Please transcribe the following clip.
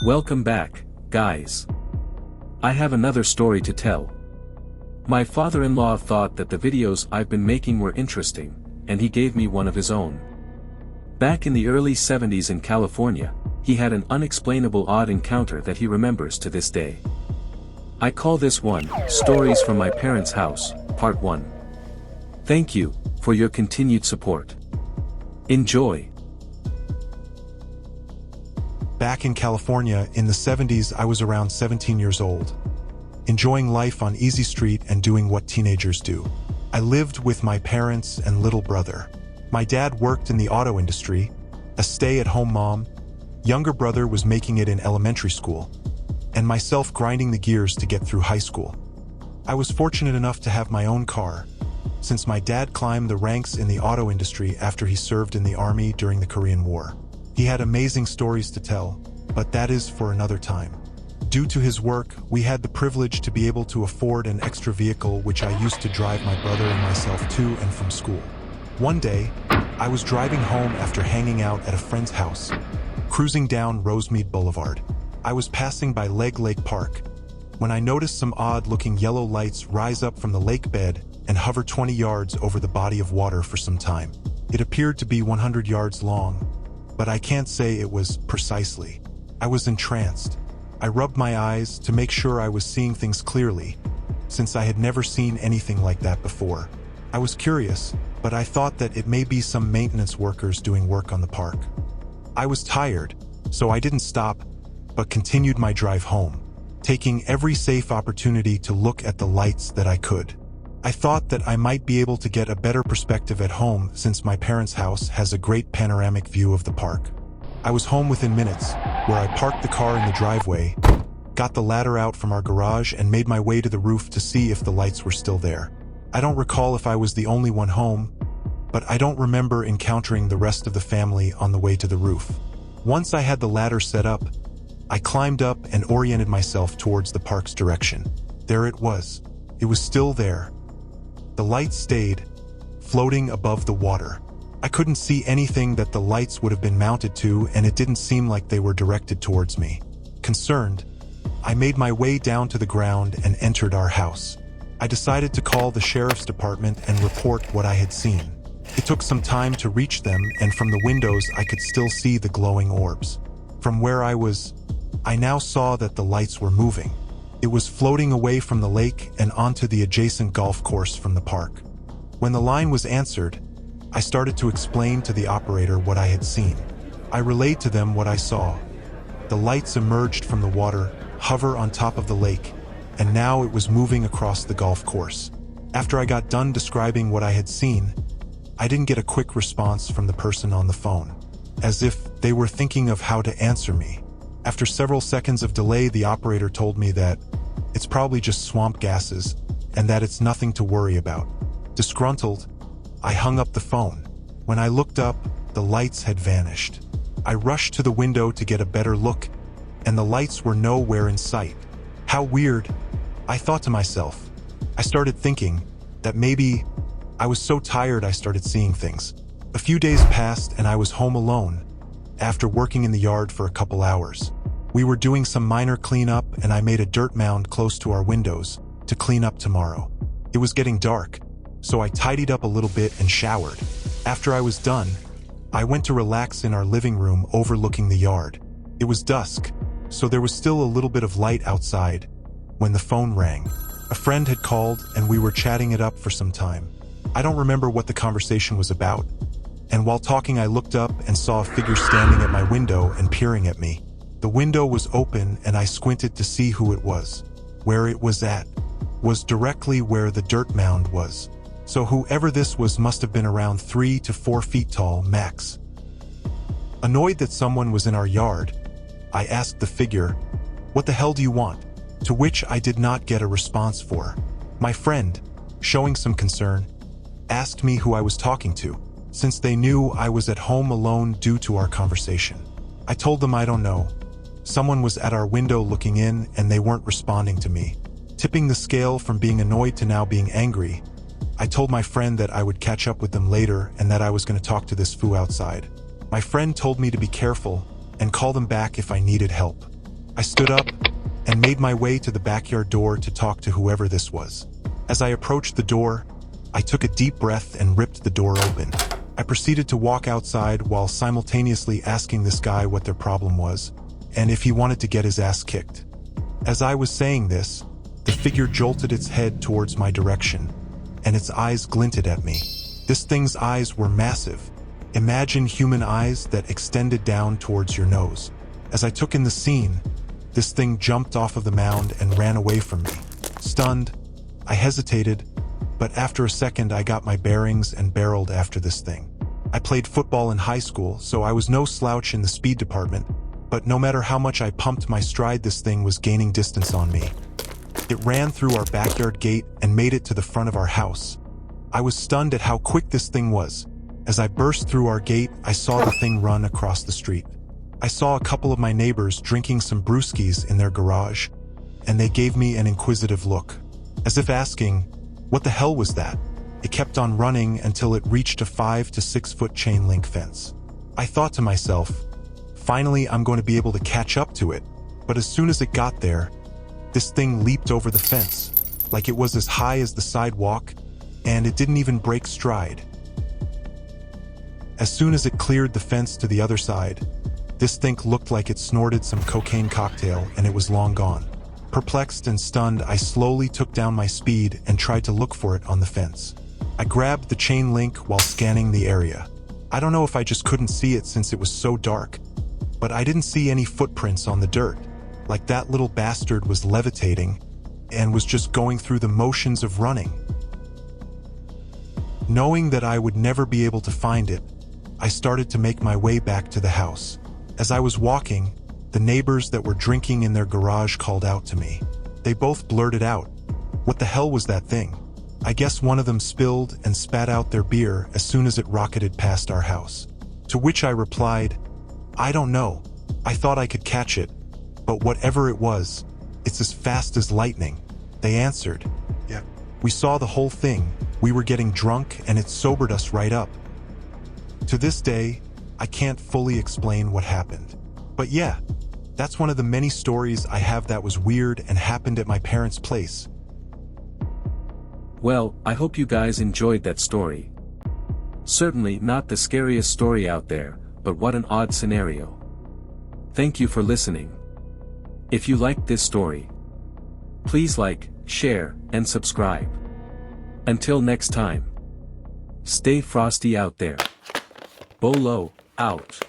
Welcome back, guys. I have another story to tell. My father-in-law thought that the videos I've been making were interesting, and he gave me one of his own. Back in the early 70s in California, he had an unexplainable odd encounter that he remembers to this day. I call this one, Stories from My Parents' House, Part 1. Thank you for your continued support. Enjoy. Back in California, in the 70s, I was around 17 years old, enjoying life on Easy Street and doing what teenagers do. I lived with my parents and little brother. My dad worked in the auto industry, a stay-at-home mom, younger brother was making it in elementary school, and myself grinding the gears to get through high school. I was fortunate enough to have my own car, since my dad climbed the ranks in the auto industry after he served in the army during the Korean War. He had amazing stories to tell, but that is for another time. Due to his work, we had the privilege to be able to afford an extra vehicle which I used to drive my brother and myself to and from school. One day, I was driving home after hanging out at a friend's house, cruising down Rosemead Boulevard. I was passing by Leg Lake Park when I noticed some odd-looking yellow lights rise up from the lake bed and hover 20 yards over the body of water for some time. It appeared to be 100 yards long, but I can't say it was precisely. I was entranced. I rubbed my eyes to make sure I was seeing things clearly, since I had never seen anything like that before. I was curious, but I thought that it may be some maintenance workers doing work on the park. I was tired, so I didn't stop, but continued my drive home, taking every safe opportunity to look at the lights that I could. I thought that I might be able to get a better perspective at home since my parents' house has a great panoramic view of the park. I was home within minutes, where I parked the car in the driveway, got the ladder out from our garage and made my way to the roof to see if the lights were still there. I don't recall if I was the only one home, but I don't remember encountering the rest of the family on the way to the roof. Once I had the ladder set up, I climbed up and oriented myself towards the park's direction. There it was. It was still there. The lights stayed, floating above the water. I couldn't see anything that the lights would have been mounted to, and it didn't seem like they were directed towards me. Concerned, I made my way down to the ground and entered our house. I decided to call the sheriff's department and report what I had seen. It took some time to reach them, and from the windows I could still see the glowing orbs. From where I was, I now saw that the lights were moving. It was floating away from the lake and onto the adjacent golf course from the park. When the line was answered, I started to explain to the operator what I had seen. I relayed to them what I saw. The lights emerged from the water, hover on top of the lake, and now it was moving across the golf course. After I got done describing what I had seen, I didn't get a quick response from the person on the phone, as if they were thinking of how to answer me. After several seconds of delay, the operator told me that it's probably just swamp gases and that it's nothing to worry about. Disgruntled, I hung up the phone. When I looked up, the lights had vanished. I rushed to the window to get a better look, and the lights were nowhere in sight. How weird, I thought to myself. I started thinking that maybe I was so tired I started seeing things. A few days passed and I was home alone, after working in the yard for a couple hours. We were doing some minor cleanup and I made a dirt mound close to our windows to clean up tomorrow. It was getting dark, so I tidied up a little bit and showered. After I was done, I went to relax in our living room overlooking the yard. It was dusk, so there was still a little bit of light outside when the phone rang. A friend had called and we were chatting it up for some time. I don't remember what the conversation was about, and while talking I looked up and saw a figure standing at my window and peering at me. The window was open and I squinted to see who it was. Where it was at was directly where the dirt mound was. So whoever this was must have been around 3 to 4 feet tall, max. Annoyed that someone was in our yard, I asked the figure, "What the hell do you want?" To which I did not get a response for. My friend, showing some concern, asked me who I was talking to, since they knew I was at home alone due to our conversation. I told them I don't know. Someone was at our window looking in and they weren't responding to me. Tipping the scale from being annoyed to now being angry, I told my friend that I would catch up with them later and that I was going to talk to this foo outside. My friend told me to be careful and call them back if I needed help. I stood up and made my way to the backyard door to talk to whoever this was. As I approached the door, I took a deep breath and ripped the door open. I proceeded to walk outside while simultaneously asking this guy what their problem was, and if he wanted to get his ass kicked. As I was saying this, the figure jolted its head towards my direction, and its eyes glinted at me. This thing's eyes were massive. Imagine human eyes that extended down towards your nose. As I took in the scene, this thing jumped off of the mound and ran away from me. Stunned, I hesitated, but after a second I got my bearings and barreled after this thing. I played football in high school, so I was no slouch in the speed department, but no matter how much I pumped my stride, this thing was gaining distance on me. It ran through our backyard gate and made it to the front of our house. I was stunned at how quick this thing was. As I burst through our gate, I saw the thing run across the street. I saw a couple of my neighbors drinking some brewskis in their garage, and they gave me an inquisitive look, as if asking, "What the hell was that?" It kept on running until it reached a 5 to 6 foot chain link fence. I thought to myself, finally I'm going to be able to catch up to it, but as soon as it got there, this thing leaped over the fence, like it was as high as the sidewalk, and it didn't even break stride. As soon as it cleared the fence to the other side, this thing looked like it snorted some cocaine cocktail and it was long gone. Perplexed and stunned, I slowly took down my speed and tried to look for it on the fence. I grabbed the chain link while scanning the area. I don't know if I just couldn't see it since it was so dark, but I didn't see any footprints on the dirt, like that little bastard was levitating and was just going through the motions of running. Knowing that I would never be able to find it, I started to make my way back to the house. As I was walking, the neighbors that were drinking in their garage called out to me. They both blurted out, "What the hell was that thing?" I guess one of them spilled and spat out their beer as soon as it rocketed past our house. To which I replied, "I don't know. I thought I could catch it, but whatever it was, it's as fast as lightning." They answered, "Yeah, we saw the whole thing. We were getting drunk and it sobered us right up." To this day, I can't fully explain what happened. But yeah, that's one of the many stories I have that was weird and happened at my parents' place. Well, I hope you guys enjoyed that story. Certainly not the scariest story out there, but what an odd scenario. Thank you for listening. If you liked this story, please like, share, and subscribe. Until next time, stay frosty out there. Bolo, out.